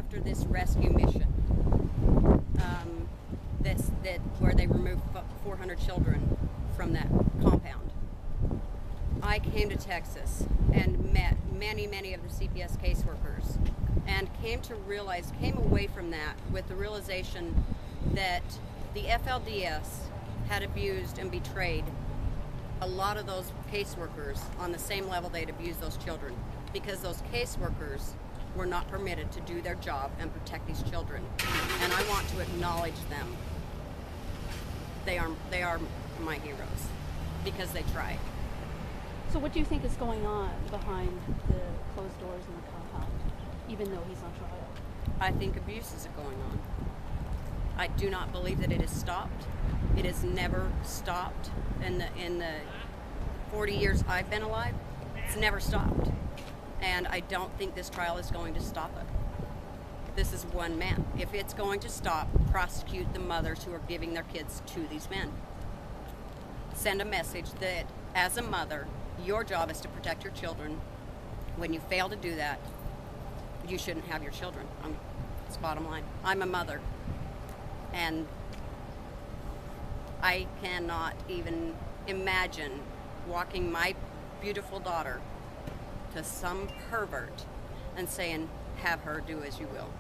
after this rescue mission, where they removed 400 children from that compound, I came to Texas and met many of the CPS caseworkers, and came away from that with the realization that the FLDS had abused and betrayed a lot of those caseworkers on the same level they'd abused those children, because those caseworkers were not permitted to do their job and protect these children. And I want to acknowledge them. They are my heroes, because they tried. So what do you think is going on behind the closed doors in the compound, even though he's on trial? I think abuse is going on. I do not believe that it has stopped. It has never stopped in the 40 years I've been alive. It's never stopped. And I don't think this trial is going to stop it. This is one man. If it's going to stop, prosecute the mothers who are giving their kids to these men. Send a message that, as a mother, your job is to protect your children. When you fail to do that, you shouldn't have your children. It's bottom line. I'm a mother, and I cannot even imagine walking my beautiful daughter to some pervert and saying, have her do as you will.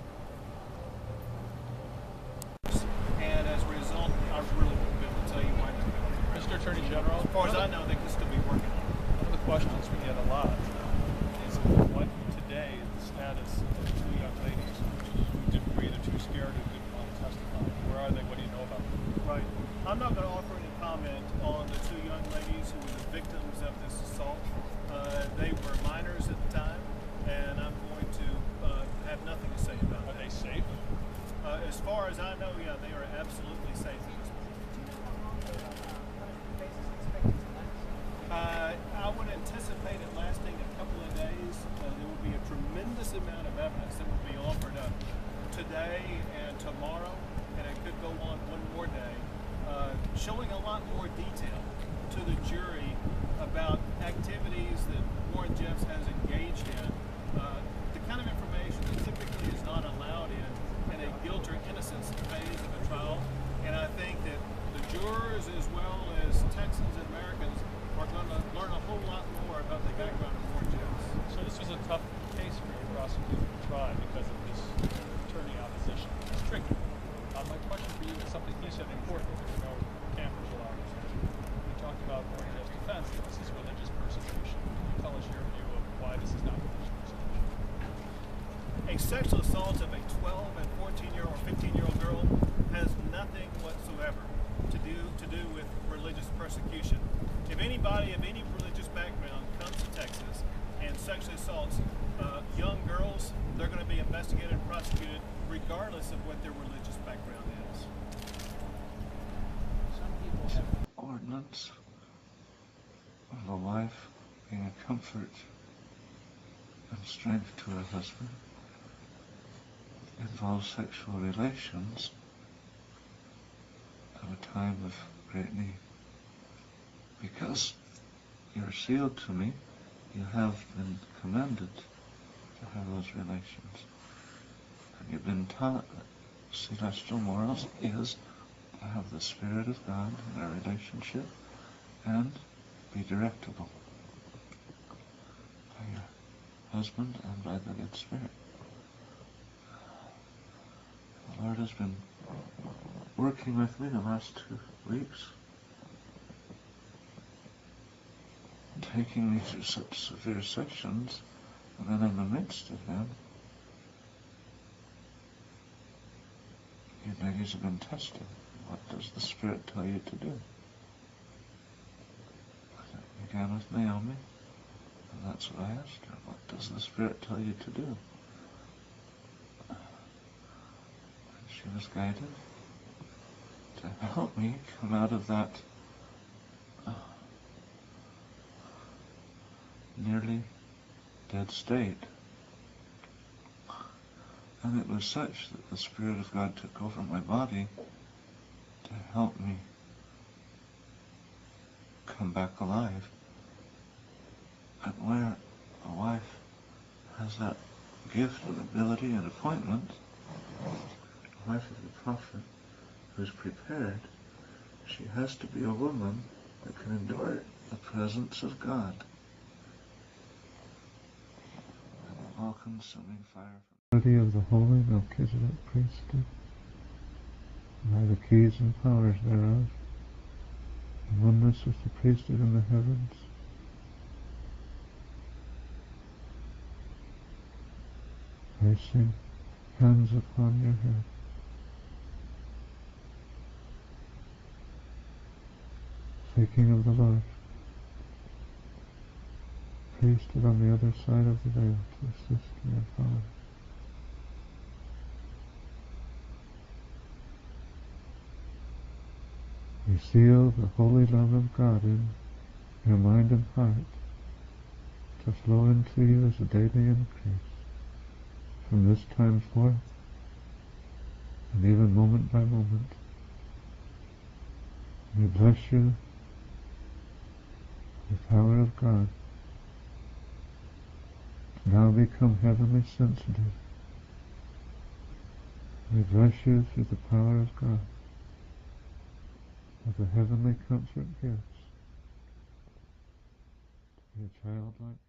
And as a result, I really won't be able to tell you why they're going to. Mr. Attorney General, As far as I know, they can still be working on it. one of the questions we get a lot is what today is the status of the two young ladies who were either too scared or didn't want to testify. Where are they? What do you know about them? Right. I'm not going to offer any comment on the two young ladies who were the victims of this assault. They were minors at the time, and I'm going to have nothing to say about Are that. they safe? As far as I know, yeah, they are absolutely safe at this point. I would anticipate it lasting a couple of days. There will be a tremendous amount of evidence that will be offered up today and tomorrow, and it could go on one more day, showing a lot more detail to the jury about activities that Warren Jeffs has engaged in, the kind of information that typically is not allowed in a guilt or innocence phase of a trial. And I think that the jurors, as well as Texans and Americans, are going to learn a whole lot more about the background of Warren Jeffs. So this was a tough case for your prosecutor to try because of this attorney opposition. It's tricky. My question for you is something you said important. There were no cameras allowed. You talked about Warren Jeffs' defense that this is religious persecution. Can you tell us your view of why this is not religious persecution? A sexual assault of a 12 and 14-year-old or 15-year-old girl has nothing whatsoever to do with religious persecution. If anybody of any religious background comes to Texas and sexually assaults young girls, they're going to be investigated and prosecuted regardless of what their religious background is. Some people have Ordinance of a wife being a comfort and strength to her husband involves sexual relations at a time of great need. Because you're sealed to me, you have been commanded to have those relations. And you've been taught that celestial morals is to have the Spirit of God in our relationship and be directable by your husband and by the good Spirit. The Lord has been working with me the last 2 weeks, taking me through such severe sections, and then in the midst of them, you ladies have been tested. What does the Spirit tell you to do? It began with Naomi, and that's what I asked her. What does the Spirit tell you to do? And she was guided to help me come out of that nearly dead state. And it was such that the Spirit of God took over my body to help me come back alive. And where a wife has that gift and ability and appointment, the wife of the prophet who's prepared, she has to be a woman that can endure the presence of God. An all-consuming fire. Of the holy Melchizedek priesthood, by the keys and powers thereof, in oneness with the priesthood in the heavens, placing hands upon your head. Speaking of the Lord, priesthood on the other side of the veil to assist in your power. You seal the holy love of God in your mind and heart to flow into you as a daily increase from this time forth and even moment by moment. We bless you, the power of God, to now become heavenly sensitive. We bless you through the power of God, of the heavenly comfort gifts, to be a childlike